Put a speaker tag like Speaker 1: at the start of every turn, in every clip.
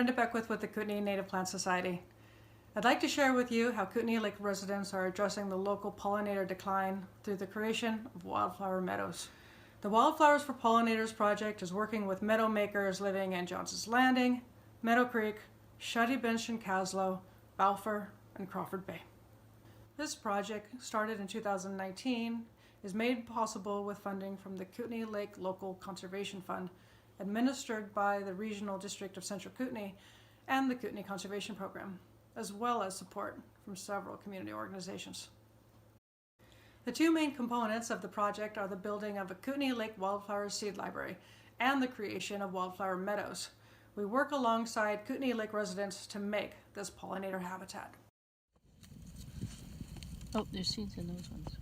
Speaker 1: Brenda Beckwith with the Kootenay Native Plant Society. I'd like to share with you how Kootenay Lake residents are addressing the local pollinator decline through the creation of wildflower meadows. The Wildflowers for Pollinators project is working with meadow makers living in Johnson's Landing, Meadow Creek, Shutty Bench and Caslow, Balfour, and Crawford Bay. This project, started in 2019, is made possible with funding from the Kootenay Lake Local Conservation Fund, administered by the Regional District of Central Kootenay and the Kootenay Conservation Program, as well as support from several community organizations. The two main components of the project are the building of a Kootenay Lake Wildflower Seed Library and the creation of wildflower meadows. We work alongside Kootenay Lake residents to make this pollinator habitat.
Speaker 2: Oh, there's seeds in those ones.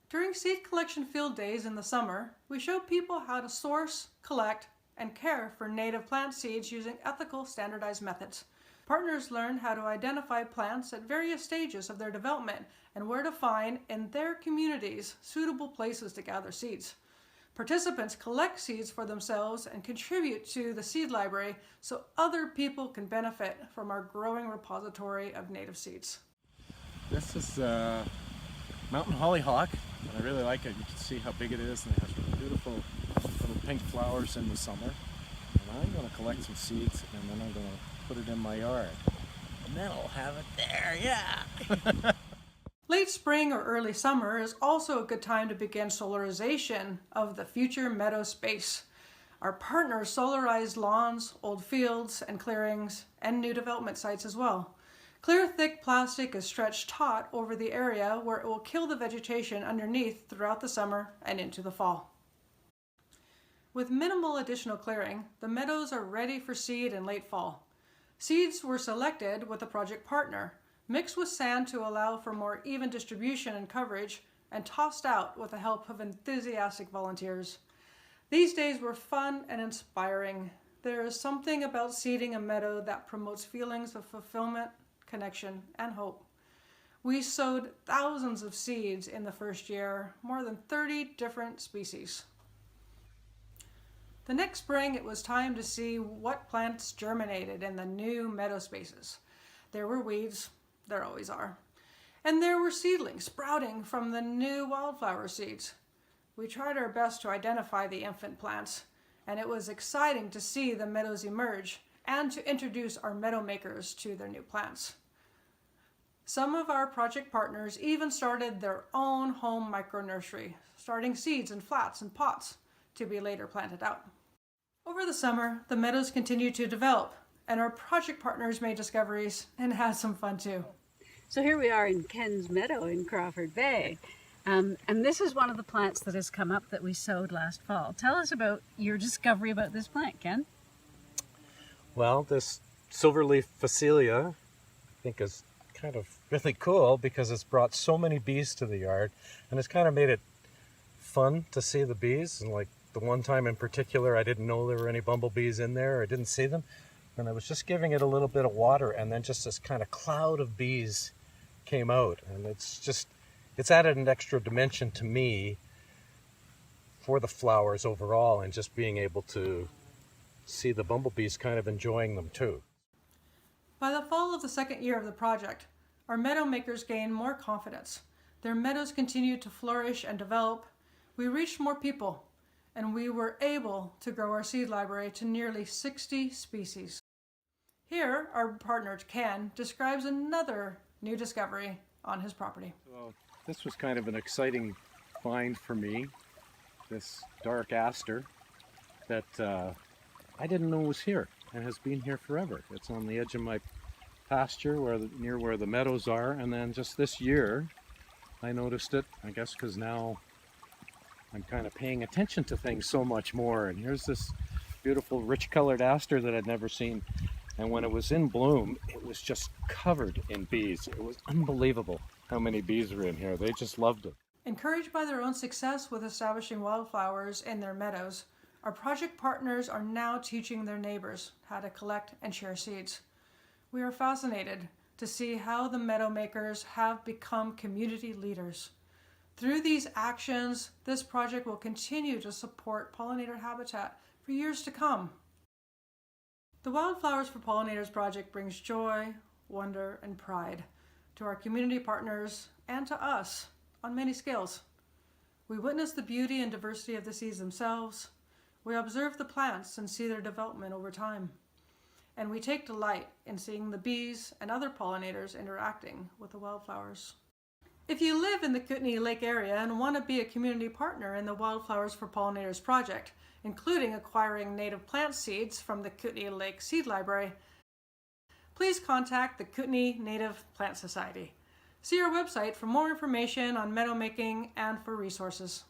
Speaker 1: During seed collection field days in the summer, we show people how to source, collect, and care for native plant seeds using ethical, standardized methods. Partners learn how to identify plants at various stages of their development and where to find, in their communities, suitable places to gather seeds. Participants collect seeds for themselves and contribute to the seed library so other people can benefit from our growing repository of native seeds.
Speaker 3: This is mountain hollyhock, and I really like it. You can see how big it is, and it has beautiful little pink flowers in the summer. And I'm going to collect some seeds, and then I'm going to put it in my yard. And then I'll have it there, yeah!
Speaker 1: Late spring or early summer is also a good time to begin solarization of the future meadow space. Our partners solarize lawns, old fields and clearings, and new development sites as well. Clear, thick plastic is stretched taut over the area where it will kill the vegetation underneath throughout the summer and into the fall. With minimal additional clearing, the meadows are ready for seed in late fall. Seeds were selected with a project partner, mixed with sand to allow for more even distribution and coverage, and tossed out with the help of enthusiastic volunteers. These days were fun and inspiring. There is something about seeding a meadow that promotes feelings of fulfillment, connection, and hope. We sowed thousands of seeds in the first year, more than 30 different species. The next spring, it was time to see what plants germinated in the new meadow spaces. There were weeds, there always are, and there were seedlings sprouting from the new wildflower seeds. We tried our best to identify the infant plants, and it was exciting to see the meadows emerge and to introduce our meadow makers to their new plants. Some of our project partners even started their own home micro-nursery, starting seeds in flats and pots to be later planted out. Over the summer, the meadows continued to develop, and our project partners made discoveries and had some fun too.
Speaker 2: So here we are in Ken's Meadow in Crawford Bay. And this is one of the plants that has come up that we sowed last fall. Tell us about your discovery about this plant, Ken.
Speaker 4: Well, this silverleaf phacelia, I think, is kind of really cool because it's brought so many bees to the yard, and it's kind of made it fun to see the bees. And like the one time in particular, I didn't know there were any bumblebees in there, or I didn't see them, and I was just giving it a little bit of water, and then just this kind of cloud of bees came out, and it's added an extra dimension to me for the flowers overall, and just being able to see the bumblebees kind of enjoying them too.
Speaker 1: By the fall of the second year of the project, our meadow makers gained more confidence. Their meadows continued to flourish and develop. We reached more people, and we were able to grow our seed library to nearly 60 species. Here, our partner Ken describes another new discovery on his property.
Speaker 3: Well, this was kind of an exciting find for me, this dark aster that I didn't know was here and has been here forever. It's on the edge of my pasture near where the meadows are, and then just this year I noticed it, I guess because now I'm kind of paying attention to things so much more, and here's this beautiful rich colored aster that I'd never seen, and when it was in bloom it was just covered in bees. It was unbelievable how many bees were in here. They just loved it.
Speaker 1: Encouraged by their own success with establishing wildflowers in their meadows, our project partners are now teaching their neighbors how to collect and share seeds. We are fascinated to see how the meadow makers have become community leaders. Through these actions, this project will continue to support pollinator habitat for years to come. The Wildflowers for Pollinators project brings joy, wonder, and pride to our community partners and to us on many scales. We witness the beauty and diversity of the seeds themselves. We observe the plants and see their development over time. And we take delight in seeing the bees and other pollinators interacting with the wildflowers. If you live in the Kootenay Lake area and want to be a community partner in the Wildflowers for Pollinators project, including acquiring native plant seeds from the Kootenay Lake Seed Library, please contact the Kootenay Native Plant Society. See our website for more information on meadow making and for resources.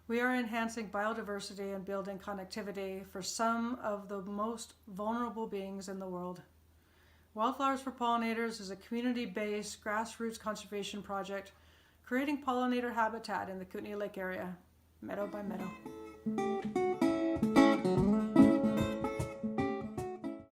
Speaker 1: We are enhancing biodiversity and building connectivity for some of the most vulnerable beings in the world. Wildflowers for Pollinators is a community-based grassroots conservation project creating pollinator habitat in the Kootenay Lake area, meadow by meadow.